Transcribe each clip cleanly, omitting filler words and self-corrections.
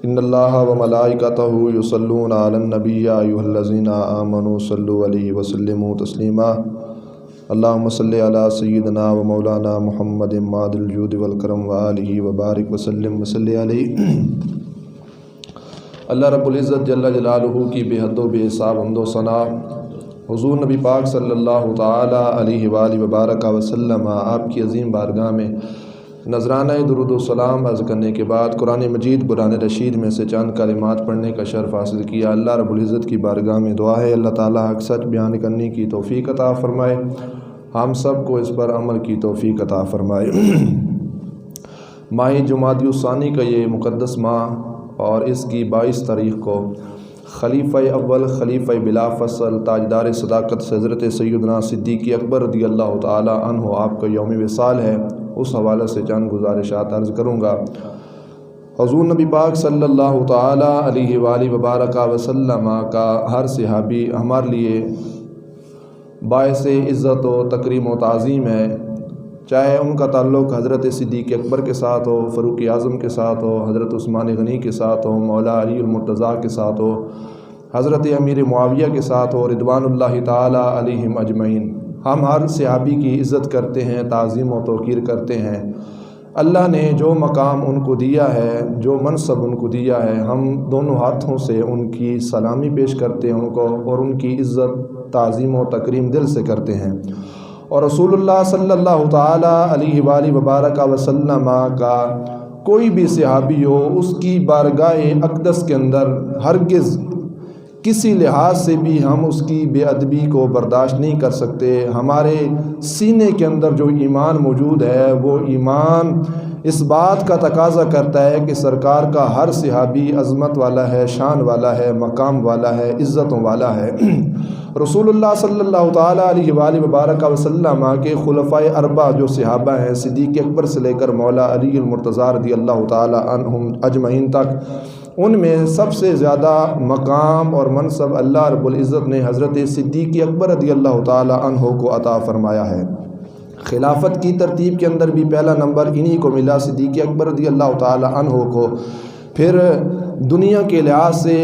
ان اللہ و ملائکتہ یصلون علی النبی یا ایھا الذین آمنوا صلوا علیہ وسلموا تسلیما اللہم صلی علی سیدنا و مولانا محمد ماد الجود والکرم وآلہ وبارک وسلم وصلی علیہ۔ اللہ رب العزت جل جلالہ کی بے حد و بے حساب حمد و ثنا حضور نبی پاک صلی اللہ تعالی علیہ وآلہ وبارک وسلم آپ کی عظیم بارگاہ میں نذرانہ درود و سلام عرض کرنے کے بعد قرآن مجید قرآن رشید میں سے چند کلمات پڑھنے کا شرف حاصل کیا۔ اللہ رب العزت کی بارگاہ میں دعا ہے اللہ تعالیٰ حق سچ بیان کرنے کی توفیق عطا فرمائے، ہم سب کو اس پر عمل کی توفیق عطا فرمائے۔ ماہ جمادی الثانی کا یہ مقدس ماہ اور اس کی 22 تاریخ کو خلیفہ اول خلیفہ بلا فصل تاجدار صداقت حضرت سیدنا صدیق اکبر رضی اللہ تعالی عنہ آپ کا یوم وصال ہے، اس حوالے سے چند گزارشات عرض کروں گا۔ حضور نبی پاک صلی اللہ تعالی علیہ وآلہ وبارک وسلم کا ہر صحابی ہمارے لیے باعث عزت و تکریم و تعظیم ہے، چاہے ان کا تعلق حضرت صدیق اکبر کے ساتھ ہو، فاروق اعظم کے ساتھ ہو، حضرت عثمان غنی کے ساتھ ہو، مولا علی المرتضیٰ کے ساتھ ہو، حضرت امیر معاویہ کے ساتھ ہو، رضوان اللہ تعالی علیہم اجمعین۔ ہم ہر صحابی کی عزت کرتے ہیں، تعظیم و توقیر کرتے ہیں۔ اللہ نے جو مقام ان کو دیا ہے، جو منصب ان کو دیا ہے، ہم دونوں ہاتھوں سے ان کی سلامی پیش کرتے ہیں ان کو، اور ان کی عزت تعظیم و تکریم دل سے کرتے ہیں۔ اور رسول اللہ صلی اللہ تعالی علیہ وآلہ وبارک وسلم کا کوئی بھی صحابی ہو، اس کی بارگاہ اقدس کے اندر ہرگز کسی لحاظ سے بھی ہم اس کی بے ادبی کو برداشت نہیں کر سکتے۔ ہمارے سینے کے اندر جو ایمان موجود ہے وہ ایمان اس بات کا تقاضا کرتا ہے کہ سرکار کا ہر صحابی عظمت والا ہے، شان والا ہے، مقام والا ہے، عزتوں والا ہے۔ رسول اللہ صلی اللہ تعالیٰ علیہ وآلہ وبارک وسلم کے خلفائے اربعہ جو صحابہ ہیں، صدیق اکبر سے لے کر مولا علی المرتضیٰ رضی اللہ تعالیٰ عنہم اجمعین تک، ان میں سب سے زیادہ مقام اور منصب اللہ رب العزت نے حضرت صدیق اکبر رضی اللہ تعالیٰ عنہ کو عطا فرمایا ہے۔ خلافت کی ترتیب کے اندر بھی پہلا نمبر انہی کو ملا، صدیق اکبر رضی اللہ تعالیٰ عنہ کو۔ پھر دنیا کے لحاظ سے،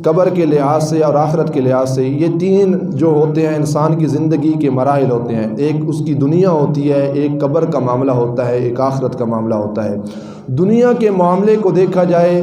قبر کے لحاظ سے اور آخرت کے لحاظ سے، یہ تین جو ہوتے ہیں انسان کی زندگی کے مراحل ہوتے ہیں، ایک اس کی دنیا ہوتی ہے، ایک قبر کا معاملہ ہوتا ہے، ایک آخرت کا معاملہ ہوتا ہے۔ دنیا کے معاملے کو دیکھا جائے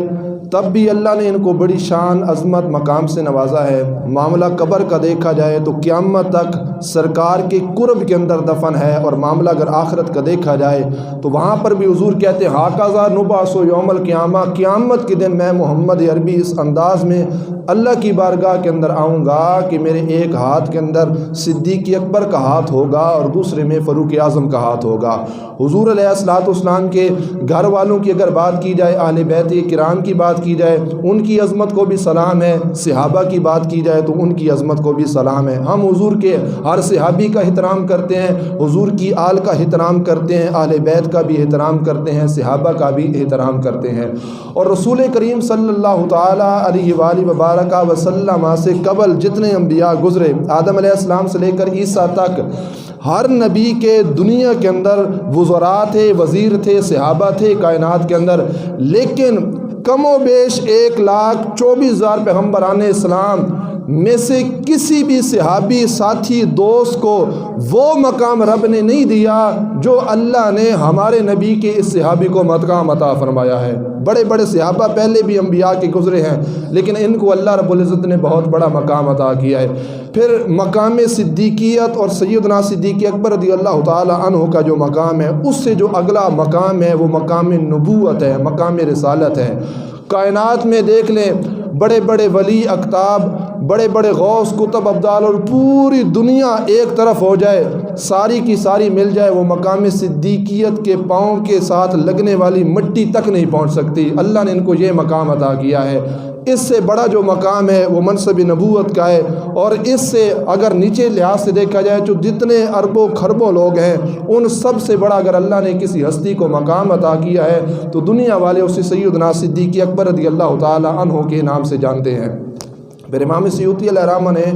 تب بھی اللہ نے ان کو بڑی شان، عظمت، مقام سے نوازا ہے۔ معاملہ قبر کا دیکھا جائے تو قیامت تک سرکار کے قرب کے اندر دفن ہے، اور معاملہ اگر آخرت کا دیکھا جائے تو وہاں پر بھی حضور کہتے ہیں ہاکذا نبعث یوم القیامہ، قیامت کے دن میں محمد عربی اس انداز میں اللہ کی بارگاہ کے اندر آؤں گا کہ میرے ایک ہاتھ کے اندر صدیق اکبر کا ہاتھ ہوگا اور دوسرے میں فاروق اعظم کا ہاتھ ہوگا۔ حضور علیہ الصلوۃ والسلام کے گھر والوں کی اگر بات کی جائے، اہل بیت کرام کی بات کی جائے، ان کی عظمت کو بھی سلام ہے، صحابہ کی بات کی جائے تو ان کی عظمت کو بھی سلام ہے۔ ہم حضور کے ہر صحابی کا احترام کرتے ہیں، حضور کی آل کا احترام کرتے ہیں، اہل بیت کا بھی احترام کرتے ہیں، صحابہ کا بھی احترام کرتے ہیں۔ اور رسول کریم صلی اللہ تعالی علیہ وآلہ وبارک وسلم سے قبل جتنے انبیاء گزرے، آدم علیہ السلام سے لے کر عیسیٰ تک، ہر نبی کے دنیا کے اندر وزراء تھے، وزیر تھے، صحابہ تھے کائنات کے اندر، لیکن کم و بیش 1,24,000 پیغمبران اسلام میں سے کسی بھی صحابی، ساتھی، دوست کو وہ مقام رب نے نہیں دیا جو اللہ نے ہمارے نبی کے اس صحابی کو مقام عطا فرمایا ہے۔ بڑے بڑے صحابہ پہلے بھی انبیاء کے گزرے ہیں، لیکن ان کو اللہ رب العزت نے بہت بڑا مقام عطا کیا ہے۔ پھر مقام صدیقیت اور سیدنا صدیق اکبر رضی اللہ تعالی عنہ کا جو مقام ہے، اس سے جو اگلا مقام ہے وہ مقام نبوت ہے، مقام رسالت ہے۔ کائنات میں دیکھ لیں، بڑے بڑے ولی، اقطاب، بڑے بڑے غوث، کتب، ابدال، اور پوری دنیا ایک طرف ہو جائے، ساری کی ساری مل جائے، وہ مقام صدیقیت کے پاؤں کے ساتھ لگنے والی مٹی تک نہیں پہنچ سکتی۔ اللہ نے ان کو یہ مقام عطا کیا ہے۔ اس سے بڑا جو مقام ہے وہ منصب نبوت کا ہے، اور اس سے اگر نیچے لحاظ سے دیکھا جائے جو جتنے اربوں خربوں لوگ ہیں، ان سب سے بڑا اگر اللہ نے کسی ہستی کو مقام عطا کیا ہے تو دنیا والے اسے سیدنا صدیق اکبر رضی اللہ تعالی عنہ کے نام سے جانتے ہیں۔ پھر امام سیوطی علیہ الرحمہ نے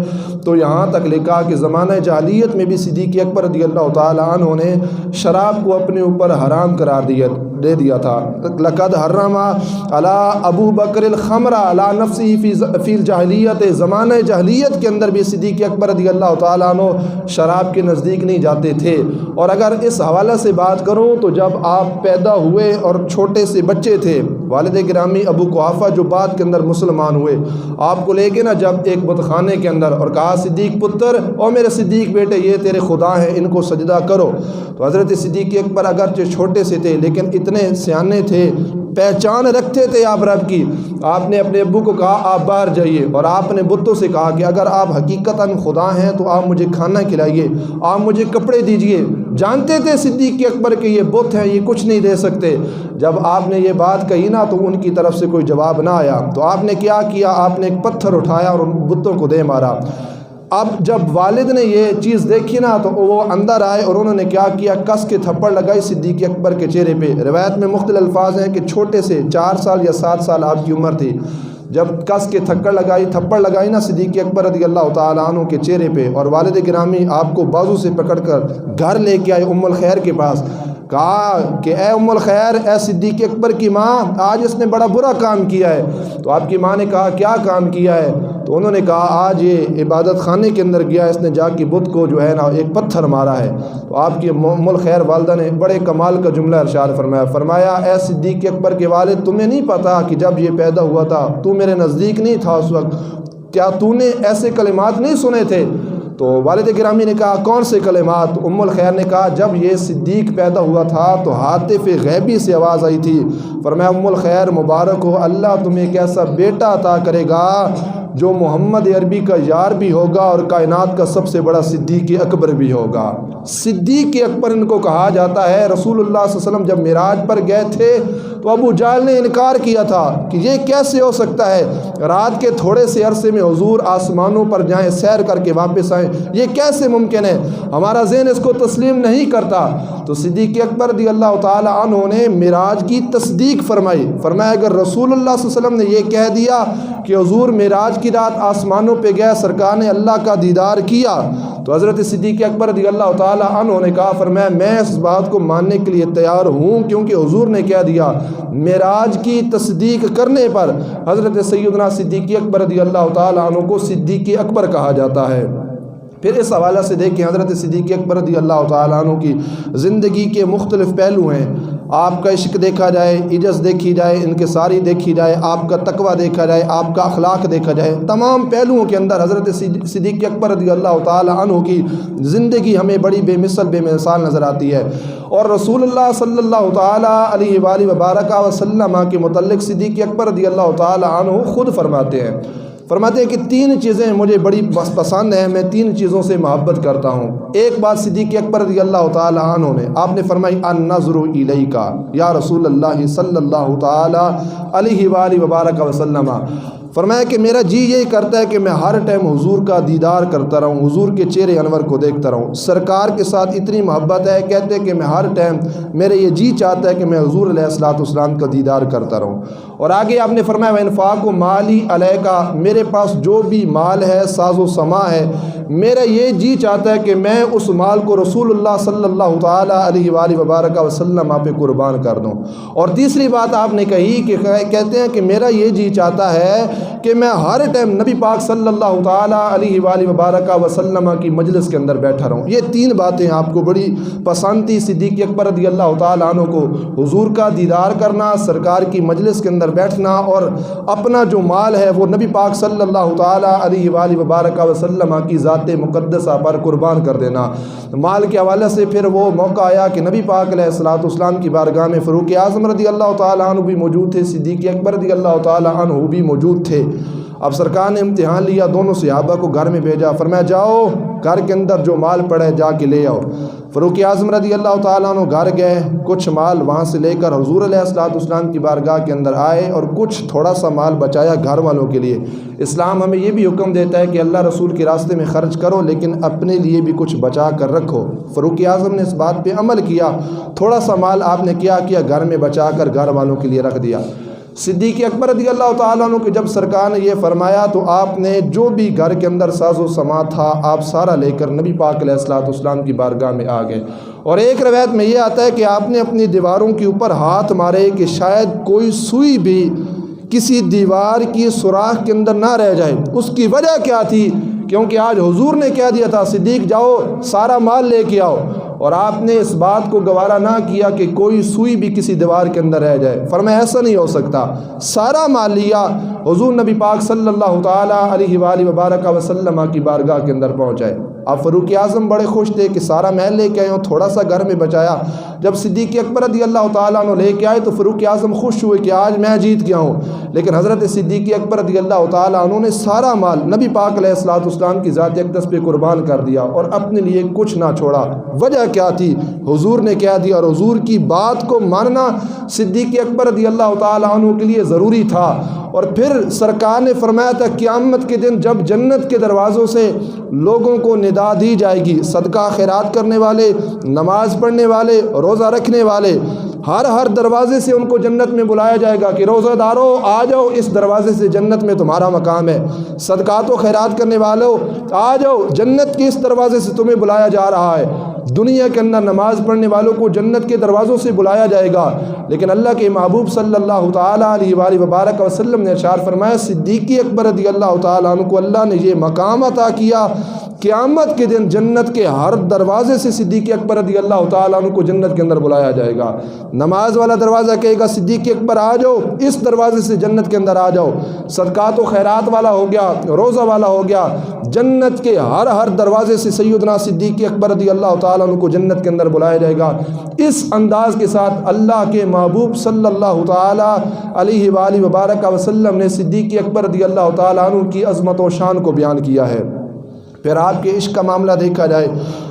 تو یہاں تک لکھا کہ زمانہ جاہلیت میں بھی صدیق اکبر رضی اللہ تعالی عنہ نے شراب کو اپنے اوپر حرام قرار دیا، دے دیا تھا۔ لقد حرم علی ابو بکر الخمر علی نفسی فی الجاہلیت، زمانہ جاہلیت کے اندر بھی صدیق اکبر رضی اللہ تعالیٰ عنہ شراب کے نزدیک نہیں جاتے تھے۔ اور اگر اس حوالے سے بات کروں تو جب آپ پیدا ہوئے اور چھوٹے سے بچے تھے، والد گرامی ابو قحافہ جو بعد کے اندر مسلمان ہوئے، آپ کو لے کے نا جب ایک بت خانے کے اندر اور کہا صدیق پتر اور میرے صدیق بیٹے یہ تیرے خدا ہیں، ان کو سجدہ کرو، تو حضرت صدیق اکبر اگرچہ چھوٹے سے تھے لیکن اتنے سیانے تھے، پہچان رکھتے تھے آپ رب کی۔ آپ نے اپنے ابو کو کہا آپ باہر جائیے، اور آپ نے بتوں سے کہا کہ اگر آپ حقیقتاً خدا ہیں تو آپ مجھے کھانا کھلائیے، آپ مجھے کپڑے دیجئے۔ جانتے تھے صدیق اکبر کہ یہ بت ہیں، یہ کچھ نہیں دے سکتے۔ جب آپ نے یہ بات کہی نا تو ان کی طرف سے کوئی جواب نہ آیا، تو آپ نے کیا کیا، آپ نے ایک پتھر اٹھایا اور ان بتوں کو دے مارا۔ اب جب والد نے یہ چیز دیکھی نا تو وہ اندر آئے اور انہوں نے کیا کیا، کس کے تھپڑ لگائی صدیق اکبر کے چہرے پہ۔ روایت میں مختلف الفاظ ہیں کہ چھوٹے سے 4 سال یا 7 سال آپ کی عمر تھی، جب کس کے تھپڑ لگائی نا صدیق اکبر رضی اللہ تعالیٰ عنہ کے چہرے پہ، اور والد گرامی آپ کو بازو سے پکڑ کر گھر لے کے آئے ام الخیر کے پاس۔ کہا کہ اے ام الخیر، اے صدیق اکبر کی ماں، آج اس نے بڑا برا کام کیا ہے۔ تو آپ کی ماں نے کہا کیا کام کیا ہے؟ تو انہوں نے کہا آج یہ عبادت خانے کے اندر گیا، اس نے جا کے بت کو جو ہے نا ایک پتھر مارا ہے۔ تو آپ کی ام الخیر والدہ نے بڑے کمال کا جملہ ارشاد فرمایا اے صدیق اکبر کے والد، تمہیں نہیں پتا کہ جب یہ پیدا ہوا تھا تو میرے نزدیک نہیں تھا اس وقت، کیا تو نے ایسے کلمات نہیں سنے تھے؟ تو والد گرامی نے کہا کون سے کلمات؟ ام الخیر نے کہا جب یہ صدیق پیدا ہوا تھا تو ہاتف غیبی سے آواز آئی تھی۔ فرمایا ام الخیر مبارک ہو، اللہ تمہیں ایک ایسا بیٹا عطا کرے گا جو محمد عربی کا یار بھی ہوگا اور کائنات کا سب سے بڑا صدیق اکبر بھی ہوگا۔ صدیق اکبر ان کو کہا جاتا ہے۔ رسول اللہ صلی اللہ علیہ وسلم جب معراج پر گئے تھے تو ابو جہل نے انکار کیا تھا کہ یہ کیسے ہو سکتا ہے، رات کے تھوڑے سے عرصے میں حضور آسمانوں پر جائیں، سیر کر کے واپس آئیں، یہ کیسے ممکن ہے، ہمارا ذہن اس کو تسلیم نہیں کرتا۔ تو صدیق اکبر رضی اللہ تعالی عنہ نے معراج کی تصدیق فرمائی۔ فرمایا اگر رسول اللہ صلی اللہ علیہ وسلم نے یہ کہہ دیا کہ حضور معراج کی رات آسمانوں پہ گئے، سرکار نے اللہ کا دیدار کیا، تو حضرت صدیق اکبر رضی اللہ تعالی عنہ نے کہا، فرمایا میں اس بات کو ماننے کے لیے تیار ہوں کیونکہ حضور نے کہہ دیا۔ معراج کی تصدیق کرنے پر حضرت سیدنا صدیق اکبر رضی اللہ تعالی عنہ کو صدیق اکبر کہا جاتا ہے۔ پھر اس حوالہ سے دیکھیں حضرت صدیق اکبر رضی اللہ تعالیٰ عنہ کی زندگی کے مختلف پہلو ہیں۔ آپ کا عشق دیکھا جائے، عجز دیکھی جائے، انکساری دیکھی جائے، آپ کا تقوی دیکھا جائے، آپ کا اخلاق دیکھا جائے، تمام پہلوؤں کے اندر حضرت صدیق اکبر رضی اللہ تعالیٰ عنہ کی زندگی ہمیں بڑی بے مثال نظر آتی ہے۔ اور رسول اللہ صلی اللہ تعالیٰ علیہ وآلہ وبارک وسلم کے متعلق صدیق اکبر رضی اللہ تعالیٰ عنہ خود فرماتے ہیں کہ 3 چیزیں مجھے بڑی پسند ہیں، میں 3 چیزوں سے محبت کرتا ہوں۔ ایک بات صدیق اکبر رضی اللہ تعالی عنہ نے آپ نے فرمائی النظر الیک یا رسول اللہ صلی اللہ تعالی علیہ وآلہ وبارک وسلم، فرمایا کہ میرا جی یہی کرتا ہے کہ میں ہر ٹائم حضور کا دیدار کرتا رہوں، حضور کے چہرے انور کو دیکھتا رہوں۔ سرکار کے ساتھ اتنی محبت ہے، کہتے ہیں کہ میں ہر ٹائم میرے یہ جی چاہتا ہے کہ میں حضور علیہ الصلوۃ والسلام کا دیدار کرتا رہوں۔ اور آگے آپ نے فرمایا وانفاق مالی علیکا، میرے پاس جو بھی مال ہے، ساز و سما ہے، میرا یہ جی چاہتا ہے کہ میں اس مال کو رسول اللہ صلی اللہ تعالیٰ علیہ وآلہ وبارک وسلم آپ پہ قربان کر دوں۔ اور تیسری بات آپ نے کہی کہ کہتے ہیں کہ میرا یہ جی چاہتا ہے کہ میں ہر ٹائم نبی پاک صلی اللہ تعالیٰ علیہ وآلہ وبارک وسلم کی مجلس کے اندر بیٹھا رہوں۔ یہ 3 باتیں آپ کو بڑی پسند تھی صدیق اکبر رضی اللہ تعالیٰ عنہ کو، حضور کا دیدار کرنا، سرکار کی مجلس کے اندر بیٹھنا، اور اپنا جو مال ہے وہ نبی پاک صلی اللہ تعالیٰ علیہ وآلہ وبارک وسلم کی ذات مقدسہ پر قربان کر دینا۔ مال کے حوالے سے پھر وہ موقع آیا کہ نبی پاک علیہ الصلوۃ والسلام کی بارگاہ میں فاروق اعظم رضی اللہ تعالیٰ عنہ بھی موجود تھے، صدیق اکبر رضی اللہ تعالیٰ عنہ بھی موجود تھے۔ اب سرکار نے امتحان لیا، دونوں صحابہ کو گھر میں بھیجا، فرمایا جاؤ گھر کے اندر جو مال پڑا ہے جا کے لے آؤ۔ فاروق اعظم رضی اللہ تعالیٰ عنہ گھر گئے، کچھ مال وہاں سے لے کر حضور علیہ الصلوۃ والسلام کی بارگاہ کے اندر آئے اور کچھ تھوڑا سا مال بچایا گھر والوں کے لیے۔ اسلام ہمیں یہ بھی حکم دیتا ہے کہ اللہ رسول کے راستے میں خرچ کرو لیکن اپنے لیے بھی کچھ بچا کر رکھو۔ فاروق اعظم نے اس بات پہ عمل کیا، تھوڑا سا مال آپ نے کیا گھر میں بچا کر گھر والوں کے لیے رکھ دیا۔ صدیق اکبر رضی اللہ تعالیٰ عنہ کہ جب سرکار نے یہ فرمایا تو آپ نے جو بھی گھر کے اندر ساز و سامان تھا آپ سارا لے کر نبی پاک علیہ الصلوۃ والسلام کی بارگاہ میں آ گئے، اور ایک روایت میں یہ آتا ہے کہ آپ نے اپنی دیواروں کے اوپر ہاتھ مارے کہ شاید کوئی سوئی بھی کسی دیوار کی سوراخ کے اندر نہ رہ جائے۔ اس کی وجہ کیا تھی؟ کیونکہ آج حضور نے کہہ دیا تھا صدیق جاؤ سارا مال لے کے آؤ، اور آپ نے اس بات کو گوارا نہ کیا کہ کوئی سوئی بھی کسی دیوار کے اندر رہ جائے۔ فرمایا ایسا نہیں ہو سکتا، سارا مال لیا، حضور نبی پاک صلی اللہ تعالیٰ علیہ وآلہ وبارک وسلم کی بارگاہ کے اندر پہنچائے۔ اب فاروق اعظم بڑے خوش تھے کہ سارا محل لے کے آئے ہوں، تھوڑا سا گھر میں بچایا۔ جب صدیق اکبر رضی اللہ تعالیٰ عنہ لے کے آئے تو فاروق اعظم خوش ہوئے کہ آج میں جیت گیا ہوں، لیکن حضرت صدیق اکبر رضی اللہ تعالیٰ عنہ نے سارا مال نبی پاک علیہ الصلوۃ والسلام کی ذات اقدس پہ قربان کر دیا اور اپنے لیے کچھ نہ چھوڑا۔ وجہ کیا تھی؟ حضور نے کہہ دیا، اور حضور کی بات کو ماننا صدیق اکبر رضی اللہ تعالیٰ عنہ کے لیے ضروری تھا۔ اور پھر سرکار نے فرمایا تھا قیامت کے دن جب جنت کے دروازوں سے لوگوں کو ندا دی جائے گی، صدقہ خیرات کرنے والے، نماز پڑھنے والے، روزہ رکھنے والے، ہر دروازے سے ان کو جنت میں بلایا جائے گا کہ روزہ دارو آ جاؤ، اس دروازے سے جنت میں تمہارا مقام ہے، صدقات و خیرات کرنے والوں آ جاؤ، جنت کے اس دروازے سے تمہیں بلایا جا رہا ہے۔ دنیا کے اندر نماز پڑھنے والوں کو جنت کے دروازوں سے بلایا جائے گا، لیکن اللہ کے محبوب صلی اللہ تعالیٰ علیہ وآلہ وبارک وسلم نے ارشاد فرمایا صدیق اکبر رضی اللہ تعالیٰ عنہ کو اللہ نے یہ مقام عطا کیا، قیامت کے دن جنت کے ہر دروازے سے صدیق اکبر رضی اللہ تعالیٰ عنہ کو جنت کے اندر بلایا جائے گا۔ نماز والا دروازہ کہے گا صدیق اکبر آ جاؤ، اس دروازے سے جنت کے اندر آ جاؤ۔ صدقات و خیرات والا ہو گیا، روزہ والا ہو گیا، جنت کے ہر دروازے سے سیدنا صدیق اکبر رضی اللہ تعالیٰ عنہ کو جنت کے اندر بلایا جائے گا۔ اس انداز کے ساتھ اللہ کے محبوب صلی اللہ تعالیٰ علیہ وآلہ وبارک وسلم نے صدیق اکبر رضی اللہ تعالیٰ عنہ کی عظمت و شان کو بیان کیا ہے۔ پھر آپ کے عشق کا معاملہ دیکھا جائے،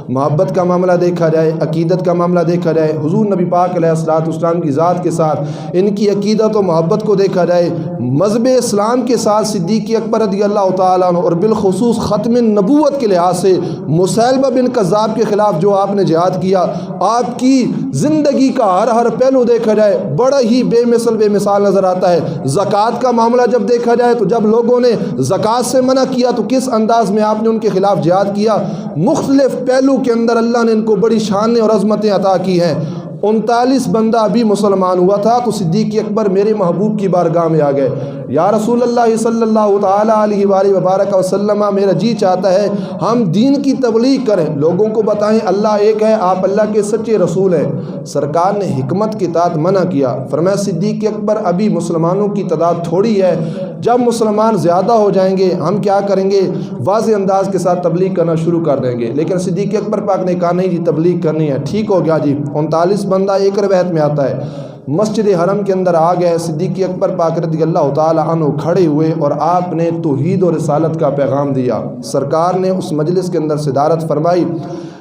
محبت کا معاملہ دیکھا جائے، عقیدت کا معاملہ دیکھا جائے، حضور نبی پاک علیہ الصلوۃ والسلام کی ذات کے ساتھ ان کی عقیدت و محبت کو دیکھا جائے، مذہب اسلام کے ساتھ صدیق اکبر رضی اللہ تعالیٰ عنہ اور بالخصوص ختم نبوت کے لحاظ سے مسیلمہ بن کذاب کے خلاف جو آپ نے جہاد کیا، آپ کی زندگی کا ہر پہلو دیکھا جائے بڑا ہی بے مثال نظر آتا ہے۔ زکوٰۃ کا معاملہ جب دیکھا جائے تو جب لوگوں نے زکوٰۃ سے منع کیا تو کس انداز میں آپ نے ان کے خلاف جہاد کیا، مختلف پہلو کے اندر اللہ نے ان کو بڑی شانیں اور عظمتیں عطا کی ہیں۔ 39 بندہ ابھی مسلمان ہوا تھا تو صدیق اکبر میرے محبوب کی بارگاہ میں آ گئے، یا رسول اللہ صلی اللہ تعالیٰ علیہ وآلہ وبارک وسلم میرا جی چاہتا ہے ہم دین کی تبلیغ کریں، لوگوں کو بتائیں اللہ ایک ہے، آپ اللہ کے سچے رسول ہیں۔ سرکار نے حکمت کے تحت منع کیا، فرمایا صدیق اکبر ابھی مسلمانوں کی تعداد تھوڑی ہے، جب مسلمان زیادہ ہو جائیں گے ہم کیا کریں گے، واضح انداز کے ساتھ تبلیغ کرنا شروع کر دیں گے۔ لیکن صدیق اکبر پاک نے کہا نہیں جی تبلیغ کرنی ہے، ٹھیک ہو گیا جی۔ 39 بندہ ایک روایت میں آتا ہے مسجد حرم کے اندر آ گئے، صدیق اکبر پاک رضی اللہ تعالیٰ عنہ کھڑے ہوئے اور آپ نے توحید و رسالت کا پیغام دیا۔ سرکار نے اس مجلس کے اندر صدارت فرمائی،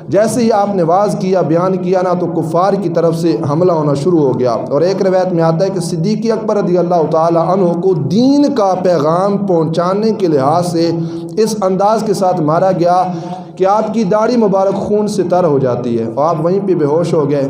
جیسے ہی آپ نے واز کیا بیان کیا نا تو کفار کی طرف سے حملہ ہونا شروع ہو گیا، اور ایک روایت میں آتا ہے کہ صدیق اکبر رضی اللہ تعالیٰ عنہ کو دین کا پیغام پہنچانے کے لحاظ سے اس انداز کے ساتھ مارا گیا کہ آپ کی داڑھی مبارک خون سے تر ہو جاتی ہے، اور آپ وہیں پہ بے ہوش ہو گئے۔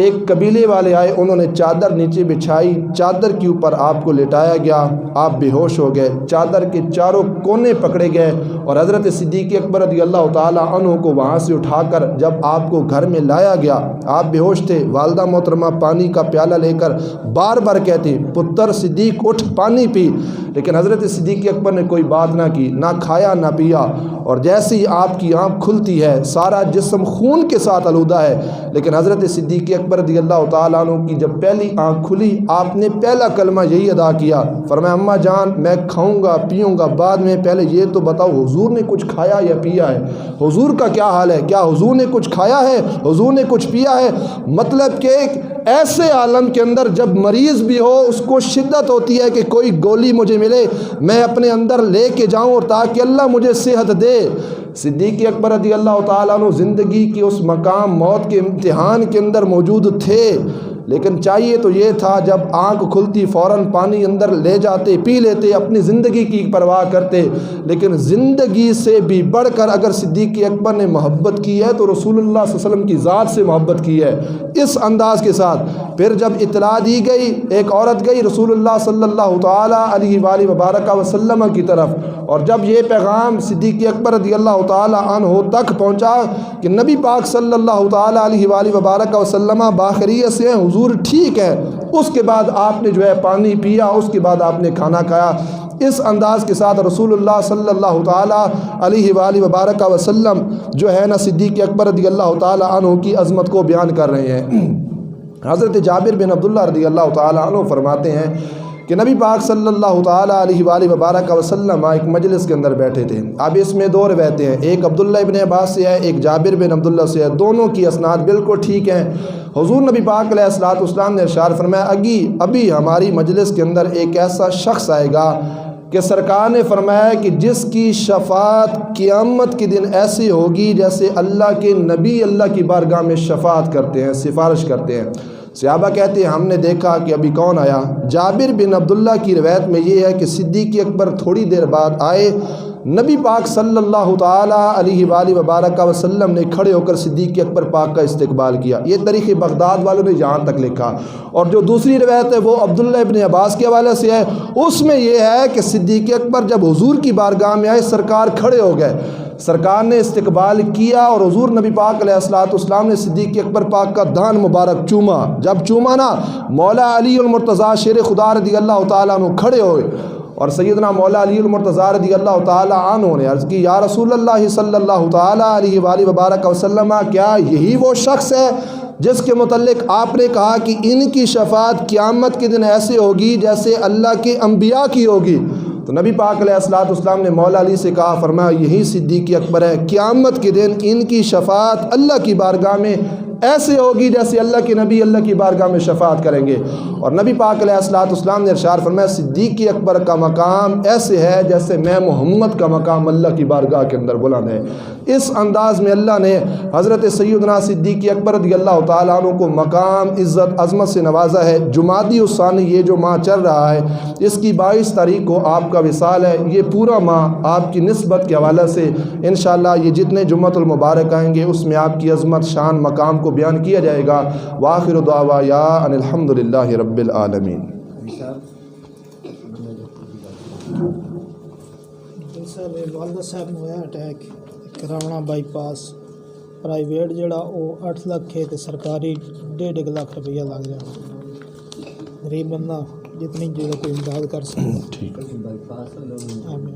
ایک قبیلے والے آئے، انہوں نے چادر نیچے بچھائی، چادر کے اوپر آپ کو لٹایا گیا، آپ بے ہوش ہو گئے، چادر کے چاروں کونے پکڑے گئے، اور حضرت صدیق اکبر رضی اللہ تعالیٰ عنہ کو وہاں سے اٹھا کر جب آپ کو گھر میں لایا گیا، آپ بے ہوش تھے، والدہ محترمہ پانی کا پیالہ لے کر بار بار کہتی پتر صدیق اٹھ پانی پی، لیکن حضرت صدیق اکبر نے کوئی بات نہ کی، نہ کھایا نہ پیا، اور جیسے ہی آپ کی آنکھ کھلتی ہے سارا جسم خون کے ساتھ آلودہ ہے، لیکن حضرت صدیق اکبر رضی اللہ تعالیٰ عنہ کی جب پہلی آنکھ کھلی آپ نے پہلا کلمہ یہی ادا کیا، فرمایا اماں جان میں کھاؤں گا پیوں گا بعد میں، پہلے یہ تو بتاؤ حضور نے کچھ کھایا یا پیا ہے، حضور کا کیا حال ہے، کیا حضور نے کچھ کھایا ہے، حضور نے کچھ پیا ہے؟ مطلب کہ ایسے عالم کے اندر جب مریض بھی ہو اس کو شدت ہوتی ہے کہ کوئی گولی مجھے ملے میں اپنے اندر لے کے جاؤں اور تاکہ اللہ مجھے صحت دے۔ صدیق اکبر رضی اللہ تعالیٰ عنہ زندگی کی اس مقام موت کے امتحان کے اندر موجود تھے، لیکن چاہیے تو یہ تھا جب آنکھ کھلتی فوراً پانی اندر لے جاتے، پی لیتے، اپنی زندگی کی پرواہ کرتے۔ لیکن زندگی سے بھی بڑھ کر اگر صدیق اکبر نے محبت کی ہے تو رسول اللہ صلی اللہ علیہ وسلم کی ذات سے محبت کی ہے، اس انداز کے ساتھ۔ پھر جب اطلاع دی گئی، ایک عورت گئی رسول اللہ صلی اللہ تعالیٰ علیہ وآلہ وبارک وسلم کی طرف، اور جب یہ پیغام صدیق اکبر رضی اللہ تعالیٰ عنہ تک پہنچا کہ نبی پاک صلی اللہ تعالیٰ علیہ وآلہ وبارک وسلم باخیریت سے ہیں، حضور ٹھیک ہے، اس کے بعد آپ نے جو ہے پانی پیا، اس کے بعد آپ نے کھانا کھایا۔ اس انداز کے ساتھ رسول اللہ صلی اللہ تعالیٰ علیہ وآلہ وبارک وسلم جو ہے نا صدیق اکبر رضی اللہ تعالیٰ عنہ کی عظمت کو بیان کر رہے ہیں۔ حضرت جابر بن عبداللہ رضی اللہ تعالیٰ عنہ فرماتے ہیں کہ نبی پاک صلی اللہ تعالیٰ علیہ وآلہ وبارک وسلم ایک مجلس کے اندر بیٹھے تھے۔ اب اس میں دو روایتیں ہیں، ایک عبداللہ ابن عباس سے ہے، ایک جابر بن عبداللہ سے ہے، دونوں کی اسناد بالکل ٹھیک ہیں۔ حضور نبی پاک علیہ الصلوۃ والسلام نے ارشاد فرمایا، ابھی ہماری مجلس کے اندر ایک ایسا شخص آئے گا کہ سرکار نے فرمایا کہ جس کی شفاعت قیامت کے دن ایسی ہوگی جیسے اللہ کے نبی اللہ کی بارگاہ میں شفاعت کرتے ہیں، سفارش کرتے ہیں۔ صحابہ کہتے ہیں ہم نے دیکھا کہ ابھی کون آیا؟ جابر بن عبداللہ کی روایت میں یہ ہے کہ صدیق اکبر تھوڑی دیر بعد آئے، نبی پاک صلی اللہ تعالیٰ علیہ وآلہ وبارک وسلم نے کھڑے ہو کر صدیق اکبر پاک کا استقبال کیا۔ یہ تاریخ بغداد والوں نے یہاں تک لکھا، اور جو دوسری روایت ہے وہ عبداللہ ابن عباس کے حوالے سے ہے، اس میں یہ ہے کہ صدیق اکبر جب حضور کی بارگاہ میں آئے سرکار کھڑے ہو گئے، سرکار نے استقبال کیا، اور حضور نبی پاک علیہ الصلوۃ والسلام نے صدیق اکبر پاک کا دان مبارک چوما۔ جب چوما نا، مولا علی المرتضیٰ شیر خدا رضی اللہ تعالیٰ عنہ کھڑے ہوئے، اور سیدنا مولا علی المرتضیٰ رضی اللہ تعالیٰ عنہ نے عرض کی، یا رسول اللہ صلی اللہ تعالیٰ علیہ وآلہ وبارک وسلم، کیا یہی وہ شخص ہے جس کے متعلق آپ نے کہا کہ ان کی شفاعت قیامت کے دن ایسے ہوگی جیسے اللہ کے انبیاء کی ہوگی؟ تو نبی پاک علیہ الصلوۃ والسلام نے مولا علی سے کہا، فرمایا یہی صدیق اکبر ہے، قیامت کے دن ان کی شفاعت اللہ کی بارگاہ میں ایسے ہوگی جیسے اللہ کے نبی اللہ کی بارگاہ میں شفاعت کریں گے۔ اور نبی پاک علیہ الصلوۃ والسلام نے ارشاد فرمایا، صدیق اکبر کا مقام ایسے ہے جیسے میں محمد کا مقام اللہ کی بارگاہ کے اندر بلند ہے۔ اس انداز میں اللہ نے حضرت سیدنا صدیق اکبر رضی اللہ تعالیٰ عنہ کو مقام، عزت، عظمت سے نوازا ہے۔ جمادی الثانی یہ جو ماہ چل رہا ہے، اس کی 22 تاریخ کو آپ کا وصال ہے۔ یہ پورا ماہ آپ کی نسبت کے حوالے سے انشاءاللہ یہ جتنے جمعۃ المبارک آئیں گے اس میں آپ کی عظمت، شان، مقام کو بیان کیا جائے گا۔ وآخر دعوانا ان الحمد للہ رب العالمین۔ والدہ صاحب نے ہوا اٹیک کراونا بائی پاس، پرائیویٹ جڑا وہ 8 لاکھ ہے تو سرکاری 1.5 لاکھ روپیہ لگ جانا۔ غریب بندہ جتنی جو کوئی امداد کر سکتا۔ ٹھیک ہے، آمین۔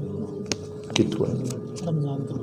کتنا رمضان کا